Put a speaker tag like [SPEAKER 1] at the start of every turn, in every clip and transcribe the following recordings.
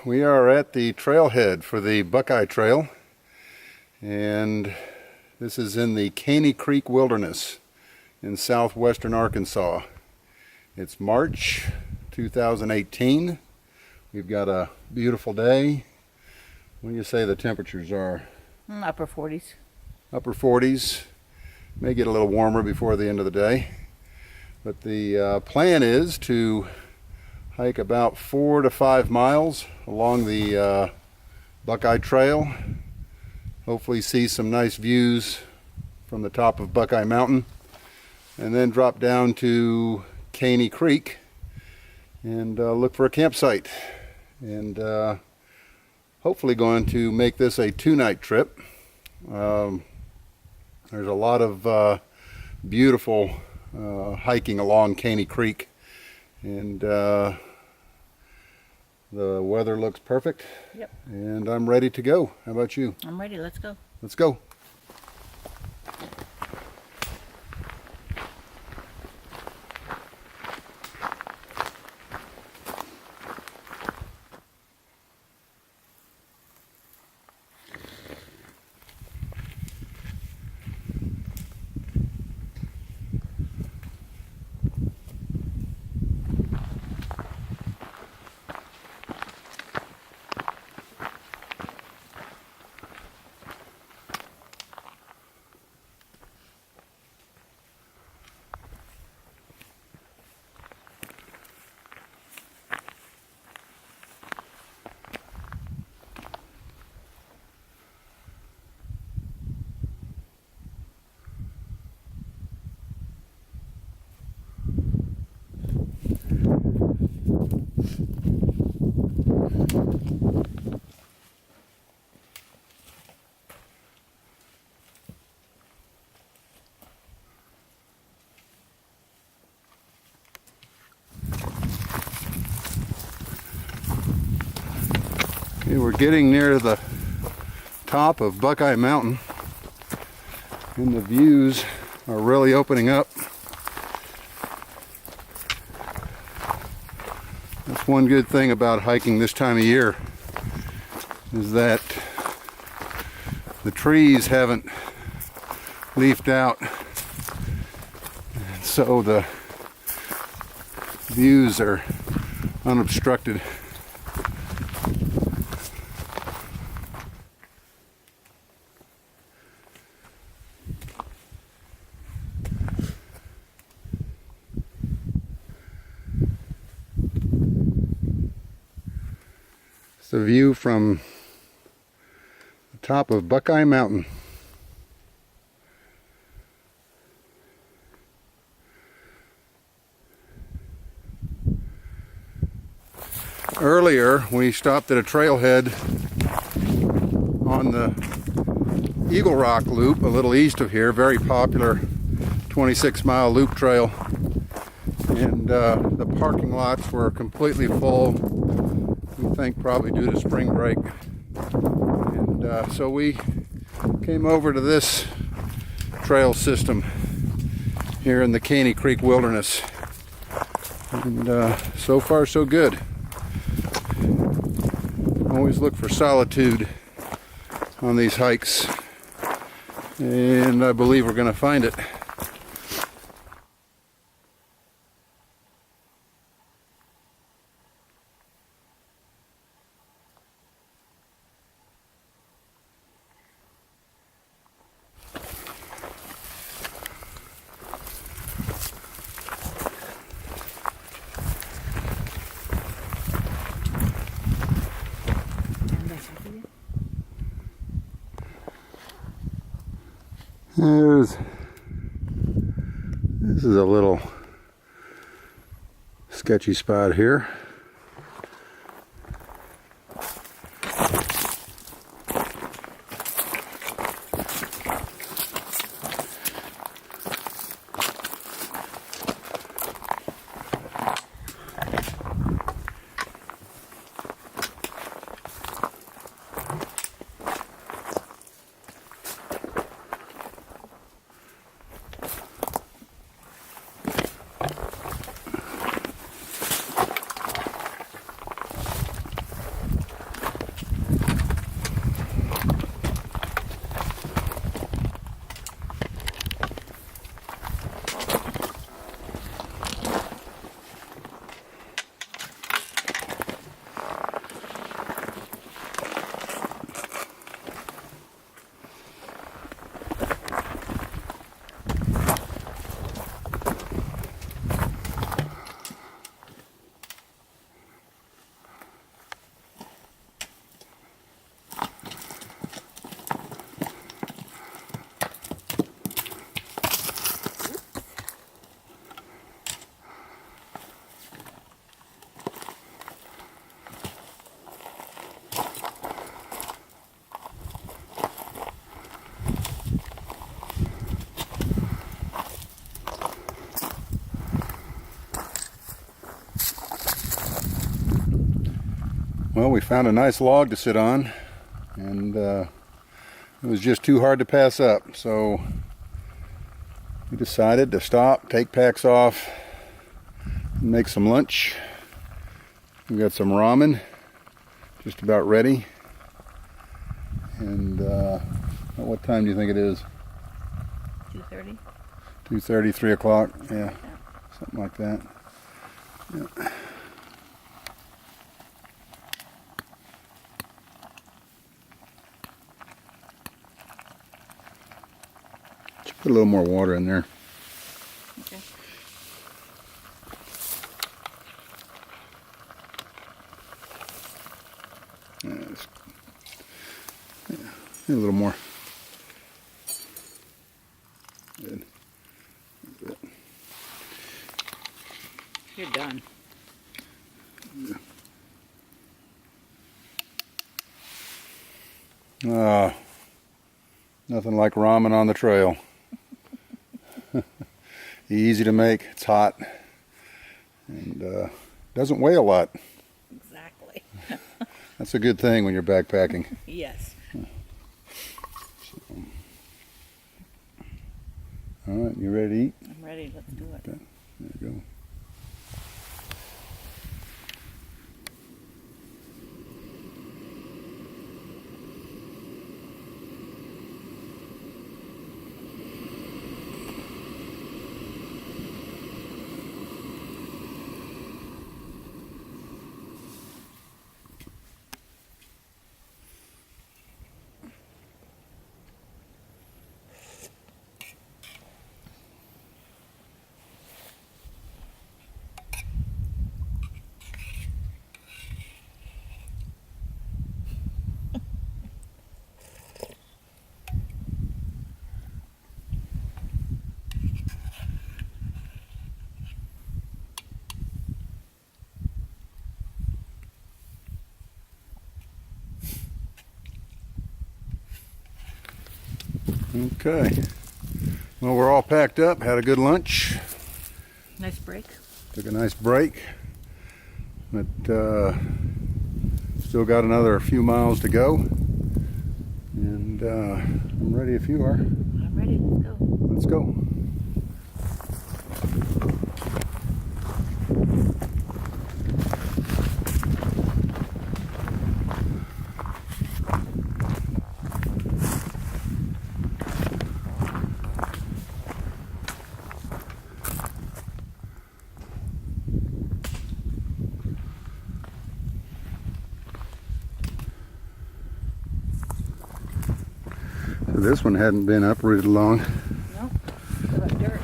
[SPEAKER 1] We are at the trailhead for the Buckeye Trail, and this is in the Caney Creek Wilderness in southwestern Arkansas. It's March 2018. We've got a beautiful day. What do you say the temperatures are?
[SPEAKER 2] Upper 40s.
[SPEAKER 1] Upper 40s. May get a little warmer before the end of the day. But the plan is to hike about 4 to 5 miles along the Buckeye Trail. Hopefully see some nice views from the top of Buckeye Mountain, and then drop down to Caney Creek and look for a campsite. And hopefully going to make this a 2-night trip. There's a lot of beautiful hiking along Caney Creek, and the weather looks perfect.
[SPEAKER 2] Yep.
[SPEAKER 1] And I'm ready to go. How about you?
[SPEAKER 2] I'm ready. Let's go.
[SPEAKER 1] Let's go. Okay, we're getting near the top of Buckeye Mountain, and the views are really opening up. That's one good thing about hiking this time of year, is that the trees haven't leafed out, and so the views are unobstructed. It's the view from the top of Buckeye Mountain. Earlier, we stopped at a trailhead on the Eagle Rock Loop, a little east of here, very popular 26-mile loop trail. And the parking lots were completely full. We think probably due to spring break, and so we came over to this trail system here in the Caney Creek Wilderness, and so far so good. Always look for solitude on these hikes, and I believe we're going to find it. This is a little sketchy spot here. Well, we found a nice log to sit on, and it was just too hard to pass up, so we decided to stop, take packs off, and make some lunch. We got some ramen just about ready. And what time do you think it is?
[SPEAKER 2] 2:30.
[SPEAKER 1] 2:30, 3 o'clock, yeah, something like that. Yeah. Just put a little more water in there.
[SPEAKER 2] Okay.
[SPEAKER 1] A little more. Good.
[SPEAKER 2] You're done.
[SPEAKER 1] Nothing like ramen on the trail. Easy to make, it's hot, and doesn't weigh a lot.
[SPEAKER 2] Exactly.
[SPEAKER 1] That's a good thing when you're backpacking.
[SPEAKER 2] Yes.
[SPEAKER 1] All right, you ready to eat?
[SPEAKER 2] I'm ready. Let's do it.
[SPEAKER 1] Okay, there you go. Okay. Well, we're all packed up, had a good lunch.
[SPEAKER 2] Nice break.
[SPEAKER 1] Took a nice break. But still got another few miles to go. And I'm ready if you are.
[SPEAKER 2] I'm ready. Let's go.
[SPEAKER 1] Let's go. This one hadn't been uprooted long.
[SPEAKER 2] No, still got dirt.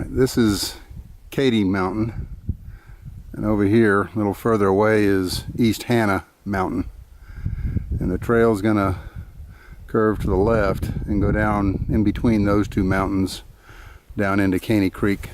[SPEAKER 2] This is Caney Mountain, and over here, a little further away, is East Hannah Mountain. And the trail is going to curve to the left and go down in between those two mountains down into Caney Creek.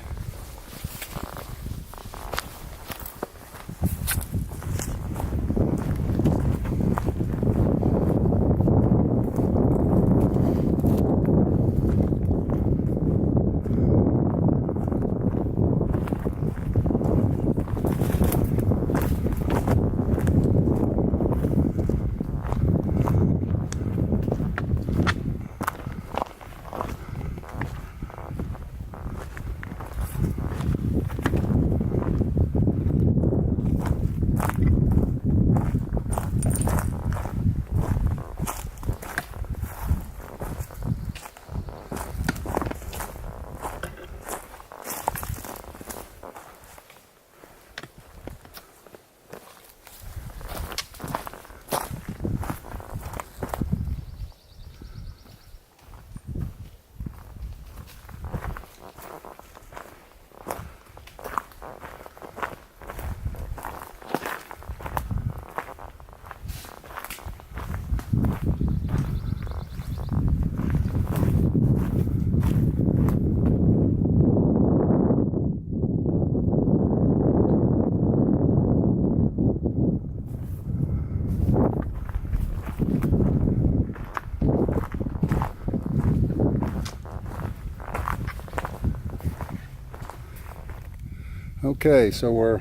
[SPEAKER 2] Okay, so we're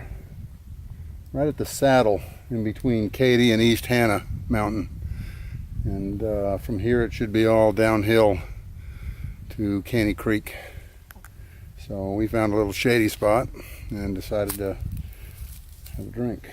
[SPEAKER 2] right at the saddle in between Caney and East Hannah Mountain. And from here it should be all downhill to Caney Creek. So we found a little shady spot and decided to have a drink.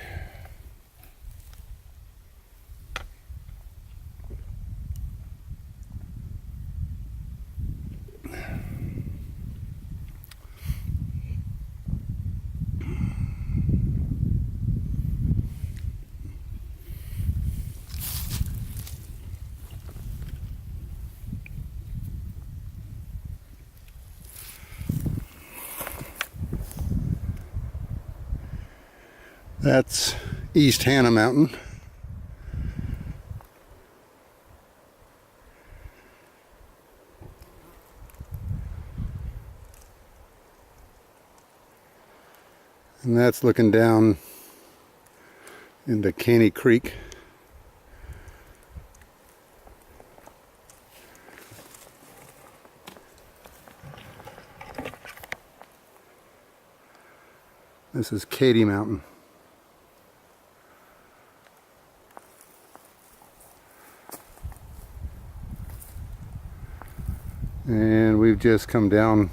[SPEAKER 2] That's East Hannah Mountain. And that's looking down into Caney Creek. This is Caney Mountain. And we've just come down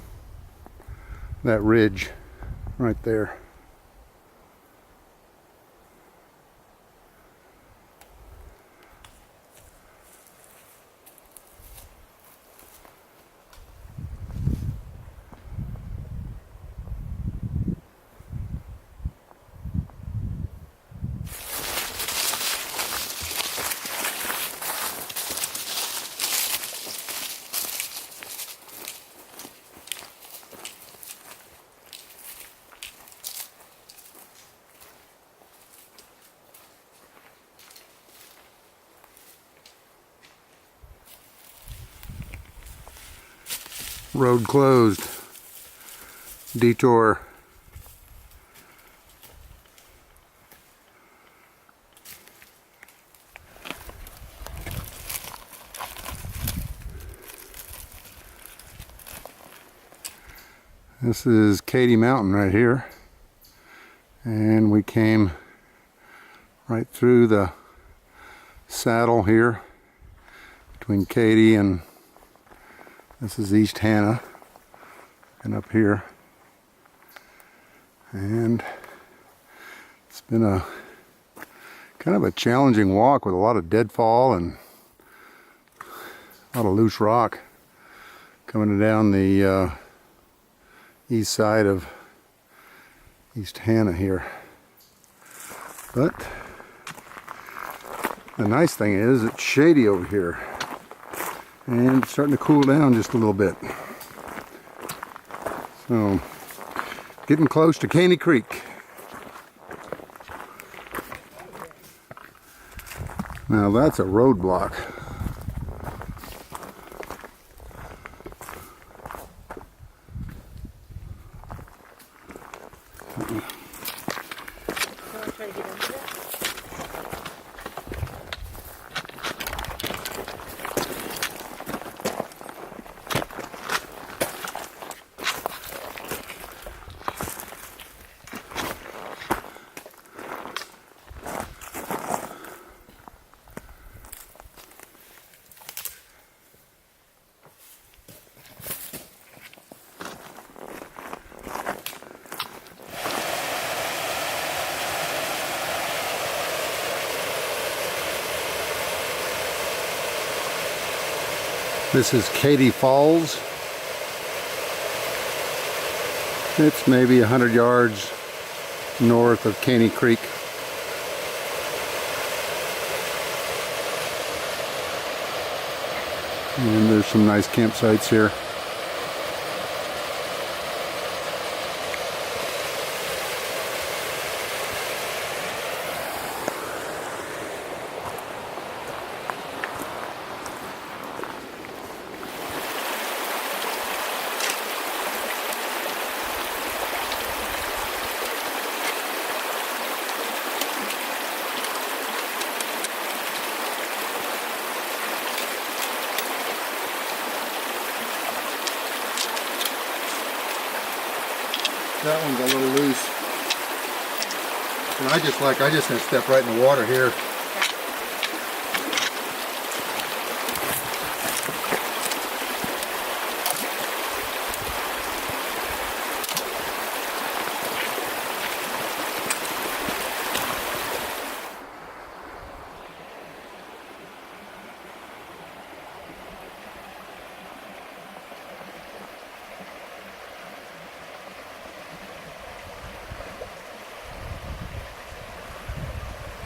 [SPEAKER 2] that ridge right there. Road closed. Detour. This is Caney Mountain right here. And we came right through the saddle here between Caney and this is East Hannah, and up here, and it's been a kind of a challenging walk with a lot of deadfall and a lot of loose rock coming down the east side of East Hannah here. But the nice thing is it's shady over here. And it's starting to cool down just a little bit. So, getting close to Caney Creek. Now that's a roadblock. This is Caney Falls. It's maybe 100 yards north of Caney Creek. And there's some nice campsites here.
[SPEAKER 1] that one's a little loose. And I just gonna step right in the water here.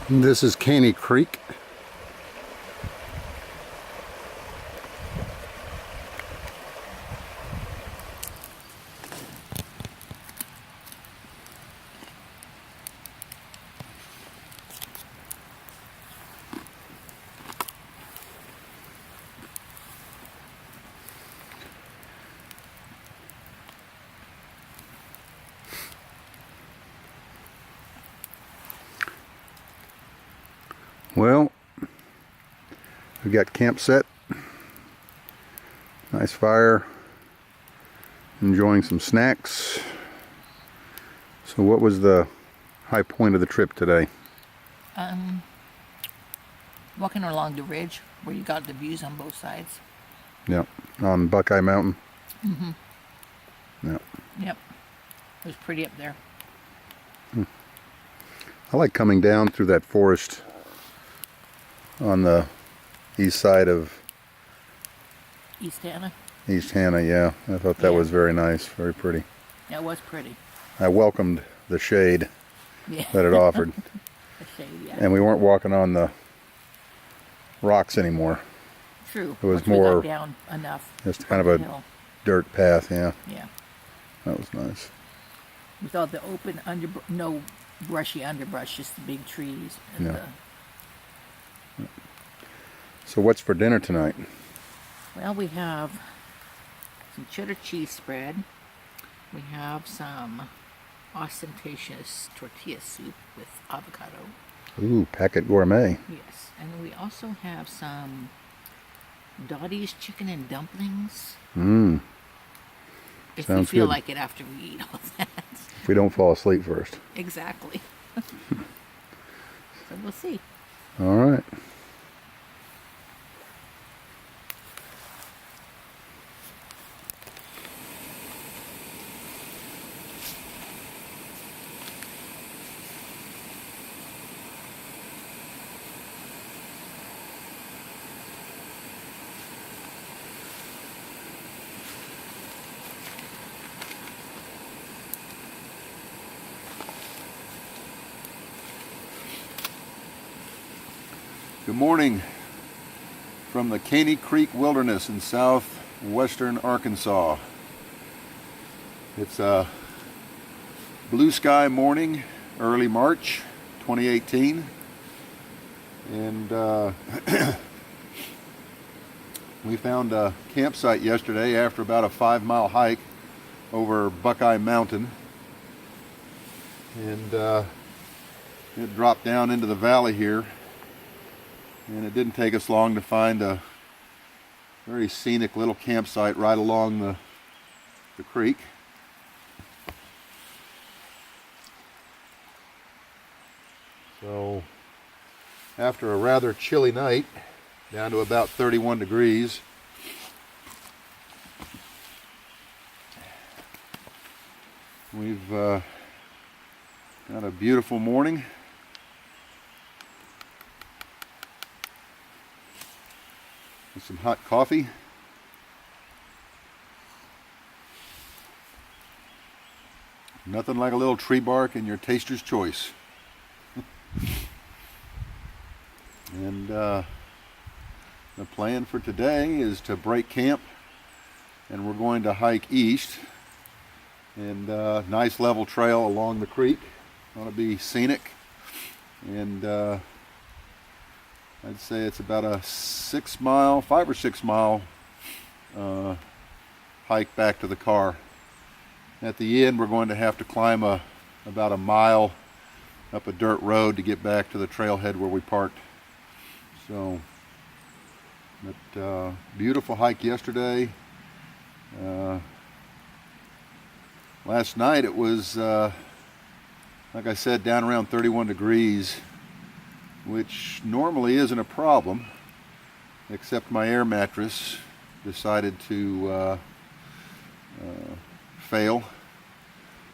[SPEAKER 2] This is Caney Creek. Well, we got camp set, nice fire, enjoying some snacks. So what was the high point of the trip today?
[SPEAKER 3] Walking along the ridge where you got the views on both sides.
[SPEAKER 2] Yep, on Buckeye Mountain.
[SPEAKER 3] Mm-hmm.
[SPEAKER 2] Yep.
[SPEAKER 3] Yep. It was pretty up there.
[SPEAKER 2] I like coming down through that forest on the east side of
[SPEAKER 3] East Hannah.
[SPEAKER 2] East Hannah, yeah. I thought that
[SPEAKER 3] Yeah.
[SPEAKER 2] was very nice, very pretty.
[SPEAKER 3] Yeah, it was pretty.
[SPEAKER 2] I welcomed the shade
[SPEAKER 3] Yeah.
[SPEAKER 2] that it offered.
[SPEAKER 3] The shade, yeah.
[SPEAKER 2] And we weren't walking on the rocks anymore.
[SPEAKER 3] True.
[SPEAKER 2] it was
[SPEAKER 3] Once we
[SPEAKER 2] more
[SPEAKER 3] got down enough.
[SPEAKER 2] Just kind of
[SPEAKER 3] up
[SPEAKER 2] a
[SPEAKER 3] the hill.
[SPEAKER 2] dirt path, yeah.
[SPEAKER 3] Yeah.
[SPEAKER 2] That was nice.
[SPEAKER 3] With all the open no brushy underbrush, just the big trees. And
[SPEAKER 2] Yeah. So what's for dinner tonight?
[SPEAKER 3] Well, we have some cheddar cheese spread. We have some ostentatious tortilla soup with avocado.
[SPEAKER 2] Ooh, packet gourmet.
[SPEAKER 3] Yes, and we also have some Dottie's chicken and dumplings.
[SPEAKER 2] Mmm.
[SPEAKER 3] If
[SPEAKER 2] Sounds
[SPEAKER 3] we feel
[SPEAKER 2] good.
[SPEAKER 3] like it after we eat all that.
[SPEAKER 2] If we don't fall asleep first.
[SPEAKER 3] Exactly. So we'll see.
[SPEAKER 2] All right.
[SPEAKER 1] Good morning from the Caney Creek Wilderness in southwestern Arkansas. It's a blue sky morning, early March 2018, and we found a campsite yesterday after about a 5-mile hike over Buckeye Mountain, and it dropped down into the valley here. And it didn't take us long to find a very scenic little campsite right along the creek. So after a rather chilly night, down to about 31 degrees, we've got a beautiful morning. With some hot coffee. Nothing like a little tree bark in your taster's choice. And the plan for today is to break camp, and we're going to hike east, and nice level trail along the creek. Going to be scenic, and I'd say it's about a 5 or 6 mile hike back to the car. At the end, we're going to have to climb about a mile up a dirt road to get back to the trailhead where we parked. So, but beautiful hike yesterday. Last night it was, like I said, down around 31 degrees, which normally isn't a problem, except my air mattress decided to fail.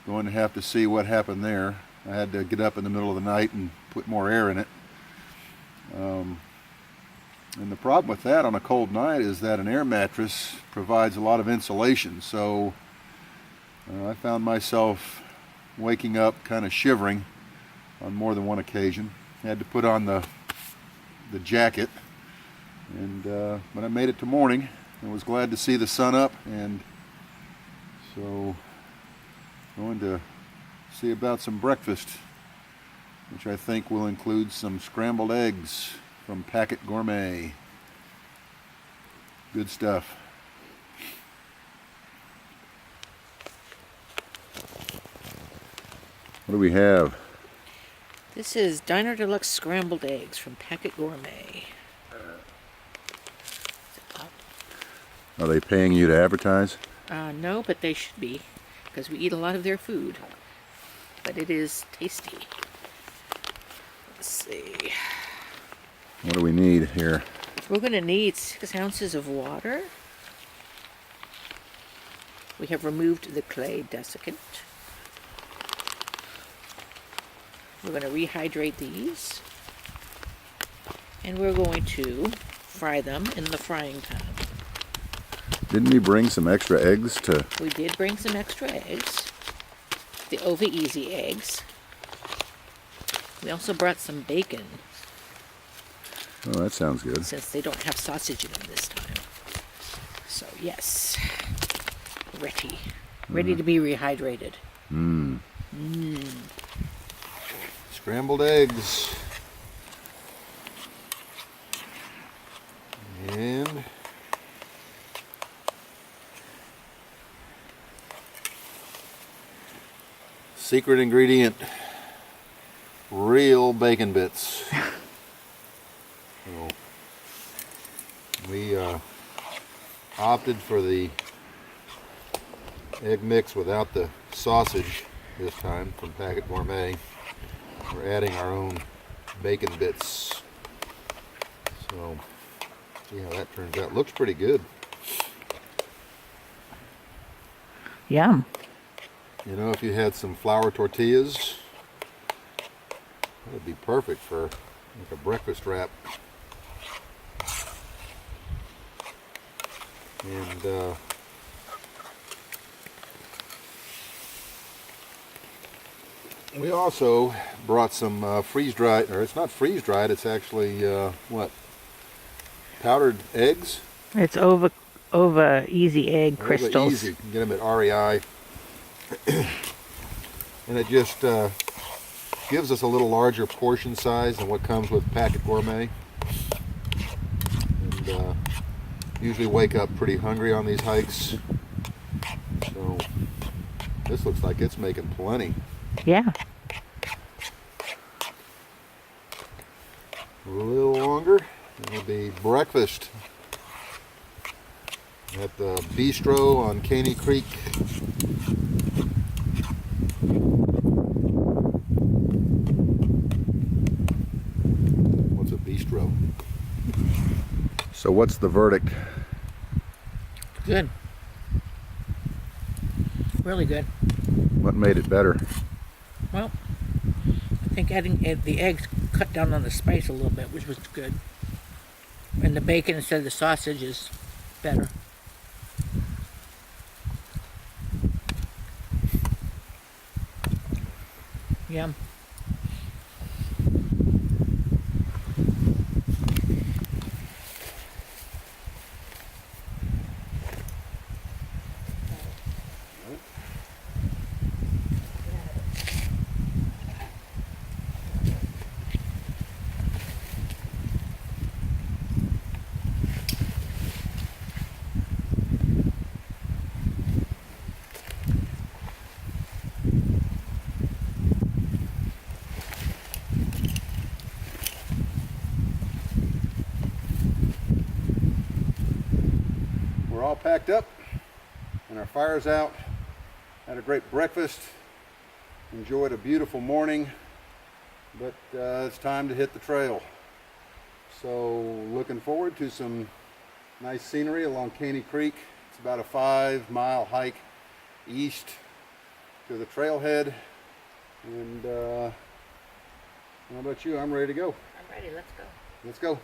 [SPEAKER 1] Going to have to see what happened there. I had to get up in the middle of the night and put more air in it. And the problem with that on a cold night is that an air mattress provides a lot of insulation. So I found myself waking up kind of shivering on more than one occasion. I had to put on the jacket. And but I made it to morning. I was glad to see the sun up, and so going to see about some breakfast, which I think will include some scrambled eggs from Packet Gourmet. Good stuff. What do we have?
[SPEAKER 3] This is Diner Deluxe scrambled eggs from Packet Gourmet.
[SPEAKER 1] Are they paying you to advertise?
[SPEAKER 3] No, but they should be, because we eat a lot of their food. But it is tasty. Let's see.
[SPEAKER 1] What do we need here?
[SPEAKER 3] We're going to need 6 ounces of water. We have removed the clay desiccant. We're going to rehydrate these. And we're going to fry them in the frying pan.
[SPEAKER 1] Didn't we bring some extra eggs to...
[SPEAKER 3] We did bring some extra eggs. The Ova Easy eggs. We also brought some bacon,
[SPEAKER 1] Oh, that sounds good.
[SPEAKER 3] since they don't have sausage in them this time. So yes, ready to be rehydrated.
[SPEAKER 1] Scrambled eggs. And secret ingredient, real bacon bits. So we opted for the egg mix without the sausage this time from Packet Gourmet. We're adding our own bacon bits. So see how that turns out. Looks pretty good.
[SPEAKER 3] Yum.
[SPEAKER 1] You know, if you had some flour tortillas, that would be perfect for like a breakfast wrap. And we also brought some freeze-dried, or it's not freeze-dried, it's actually, what? Powdered eggs?
[SPEAKER 3] It's Ova Easy egg crystals.
[SPEAKER 1] Easy. You can get them at REI. And it just gives us a little larger portion size than what comes with Packet Gourmet. And usually wake up pretty hungry on these hikes. So this looks like it's making plenty.
[SPEAKER 3] Yeah.
[SPEAKER 1] A little longer, it'll be breakfast at the bistro on Caney Creek. What's a bistro? So what's the verdict?
[SPEAKER 3] Good. Really good.
[SPEAKER 1] What made it better?
[SPEAKER 3] Well, I think adding the eggs cut down on the spice a little bit, which was good. And the bacon instead of the sausage is better. Yum.
[SPEAKER 1] We're all packed up and our fire's out. Had a great breakfast, enjoyed a beautiful morning, but it's time to hit the trail. So looking forward to some nice scenery along Caney Creek. It's about a 5-mile hike east to the trailhead. And how about you? I'm ready to go.
[SPEAKER 3] I'm ready, let's go.
[SPEAKER 1] Let's go.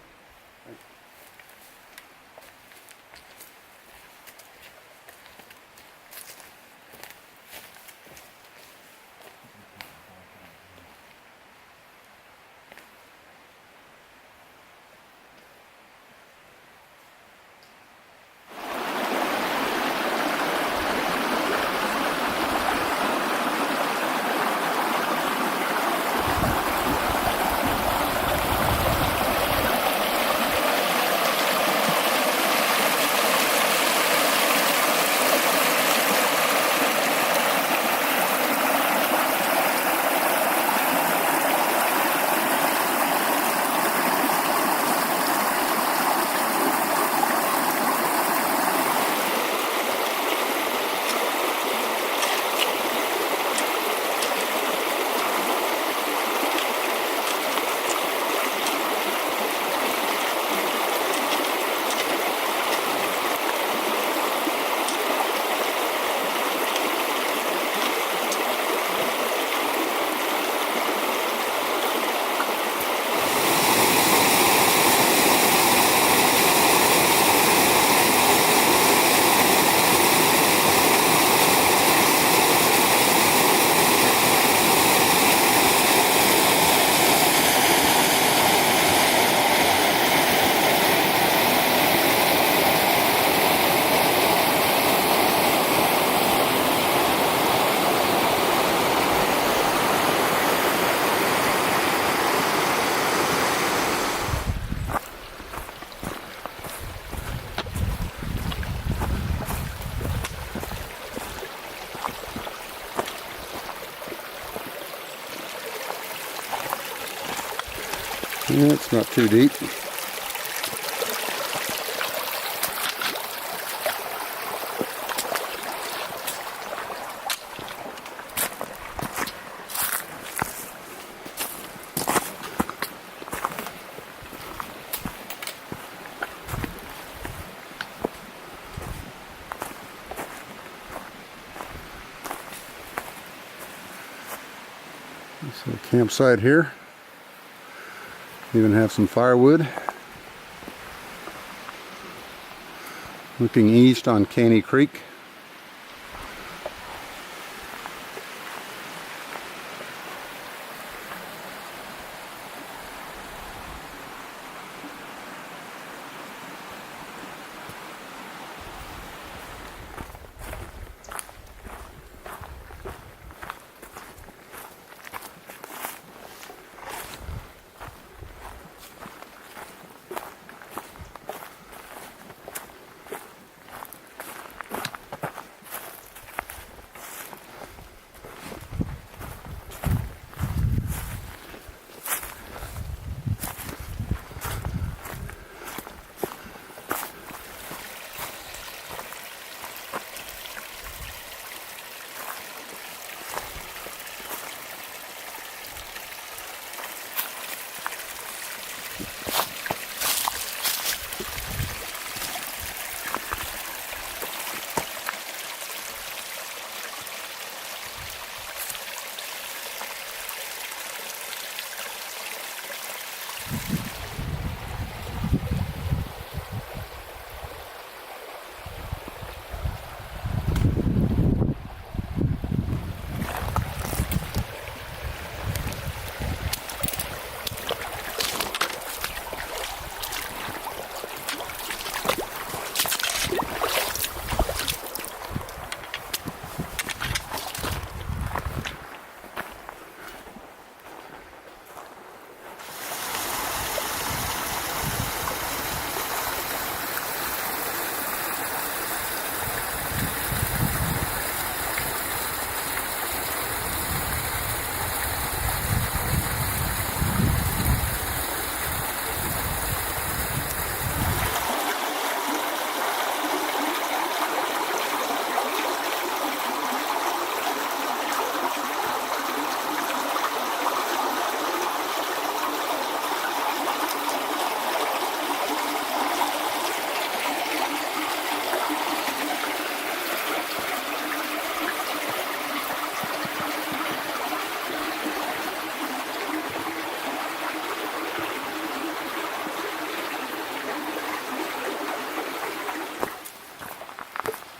[SPEAKER 2] Yeah, it's not too deep. So campsite here. Even have some firewood. Looking east on Caney Creek.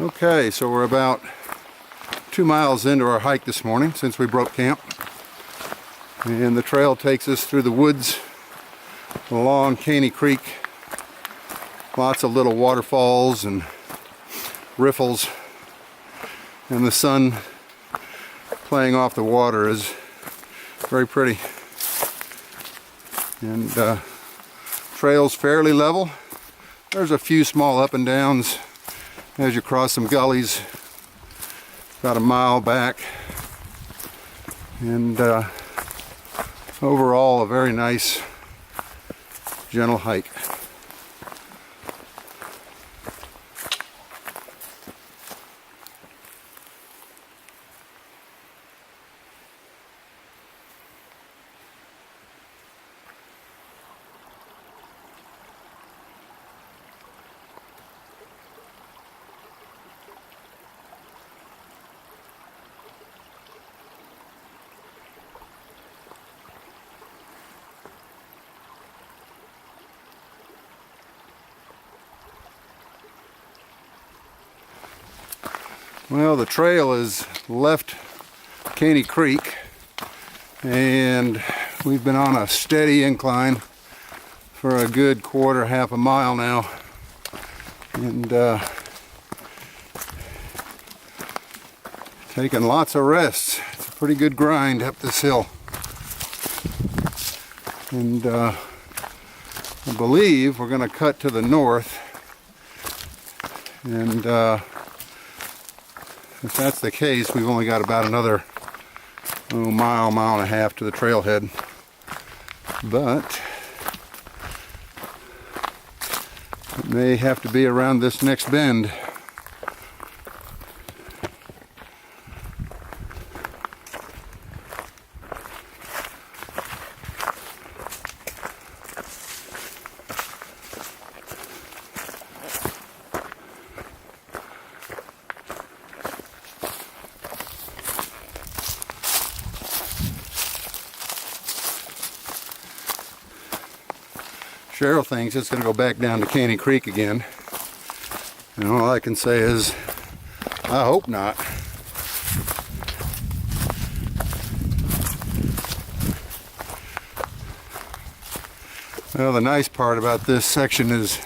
[SPEAKER 2] Okay, so we're about 2 miles into our hike this morning since we broke camp. And the trail takes us through the woods along Caney Creek. Lots of little waterfalls and riffles. And the sun playing off the water is very pretty. And trail's fairly level. There's a few small up and downs as you cross some gullies about a mile back, and overall a very nice gentle hike. Well, the trail has left Caney Creek and we've been on a steady incline for a good quarter, half a mile now, and taking lots of rests. It's a pretty good grind up this hill, and I believe we're going to cut to the north, and if that's the case, we've only got about another mile and a half to the trailhead. But it may have to be around this next bend. Cheryl thinks it's going to go back down to Caney Creek again. And all I can say is, I hope not. Well, the nice part about this section is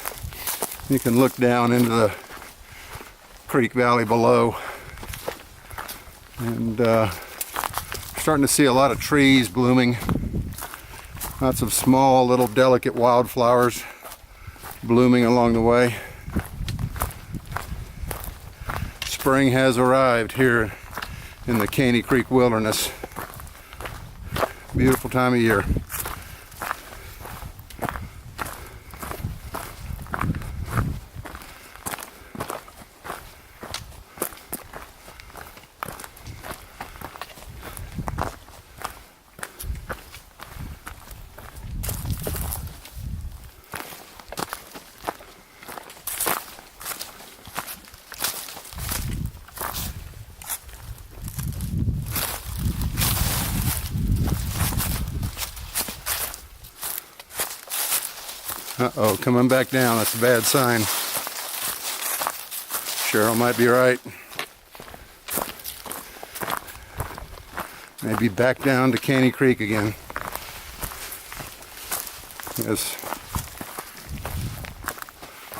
[SPEAKER 2] you can look down into the creek valley below. And starting to see a lot of trees blooming. Lots of small, little, delicate wildflowers blooming along the way. Spring has arrived here in the Caney Creek wilderness. Beautiful time of year. Uh-oh, coming back down. That's a bad sign. Cheryl might be right. Maybe back down to Caney Creek again. Yes.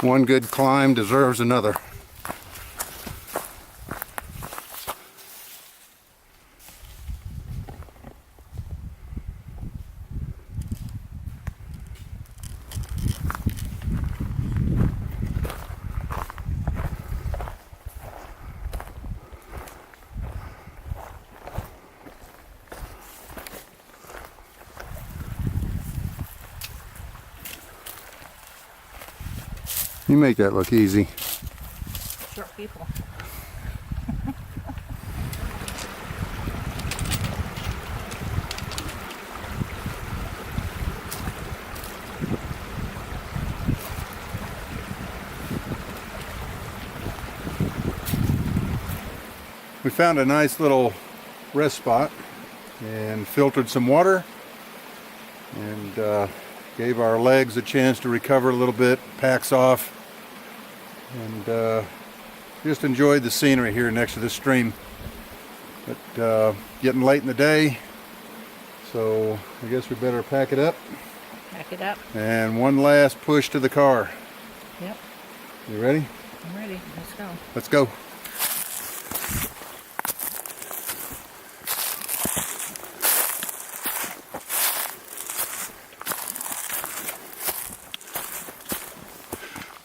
[SPEAKER 2] One good climb deserves another. You make that look easy.
[SPEAKER 3] Short people.
[SPEAKER 2] We found a nice little rest spot and filtered some water and gave our legs a chance to recover a little bit, packs off, and
[SPEAKER 1] just enjoyed the scenery here next to the stream. But getting late in the day, so I guess we better pack it up.
[SPEAKER 3] Pack it up.
[SPEAKER 1] And one last push to the car.
[SPEAKER 3] Yep.
[SPEAKER 1] You ready?
[SPEAKER 3] I'm ready. Let's go.
[SPEAKER 1] Let's go.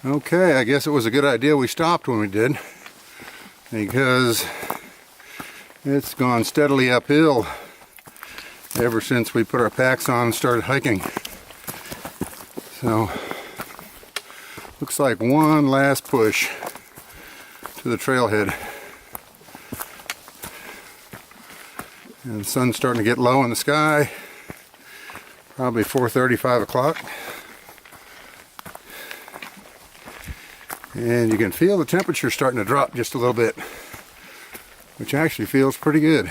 [SPEAKER 1] Okay, I guess it was a good idea we stopped when we did, because it's gone steadily uphill ever since we put our packs on and started hiking. So, looks like one last push to the trailhead. And the sun's starting to get low in the sky, probably 4:30, 5 o'clock. And you can feel the temperature starting to drop just a little bit, which actually feels pretty good.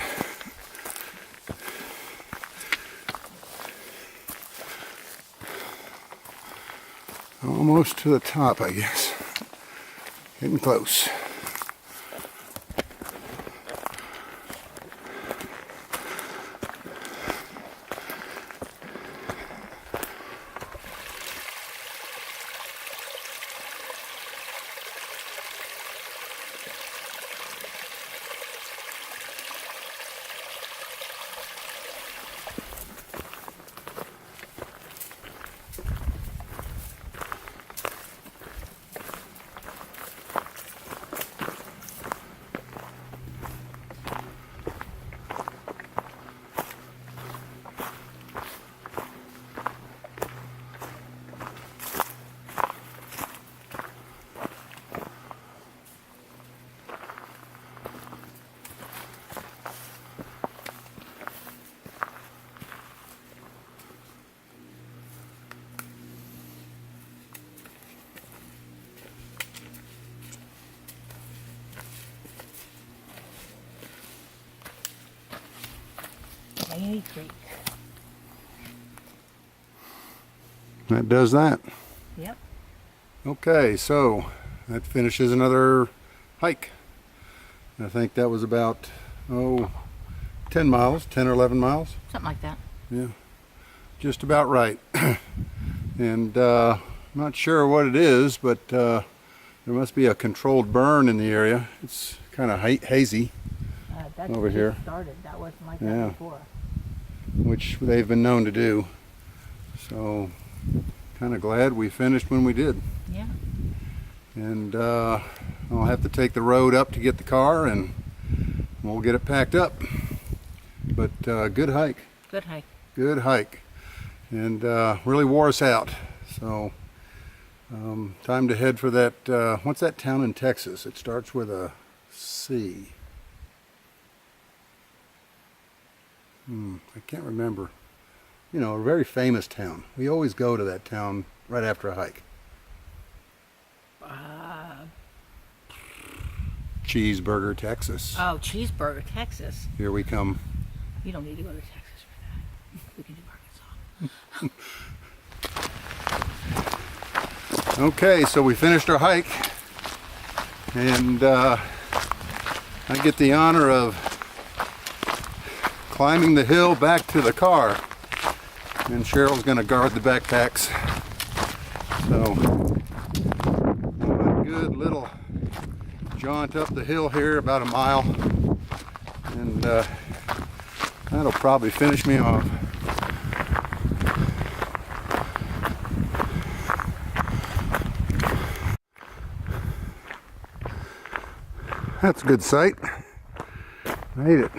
[SPEAKER 1] Almost to the top, I guess. Getting close.
[SPEAKER 3] Caney Creek.
[SPEAKER 1] That does that.
[SPEAKER 3] Yep.
[SPEAKER 1] Okay, so that finishes another hike. I think that was about, 10 miles, 10 or 11 miles.
[SPEAKER 3] Something like that.
[SPEAKER 1] Yeah, just about right. And not sure what it is, but there must be a controlled burn in the area. It's kind of hazy,
[SPEAKER 3] That
[SPEAKER 1] Over
[SPEAKER 3] just
[SPEAKER 1] here.
[SPEAKER 3] started. That wasn't like
[SPEAKER 1] Yeah.
[SPEAKER 3] that before.
[SPEAKER 1] which they've been known to do. So kind of glad we finished when we did.
[SPEAKER 3] Yeah.
[SPEAKER 1] And I'll have to take the road up to get the car, and we'll get it packed up. But good hike.
[SPEAKER 3] Good hike.
[SPEAKER 1] Good hike. And really wore us out. So time to head for that, what's that town in Texas? It starts with a C. I can't remember. You know, a very famous town. We always go to that town right after a hike. Cheeseburger, Texas.
[SPEAKER 3] Oh, Cheeseburger, Texas.
[SPEAKER 1] Here we come.
[SPEAKER 3] You don't need to go to Texas for that. We can do Arkansas.
[SPEAKER 1] Okay, so we finished our hike, and I get the honor of climbing the hill back to the car, and Cheryl's going to guard the backpacks. So a good little jaunt up the hill here, about a mile, and that'll probably finish me off. That's a good sight. Made it.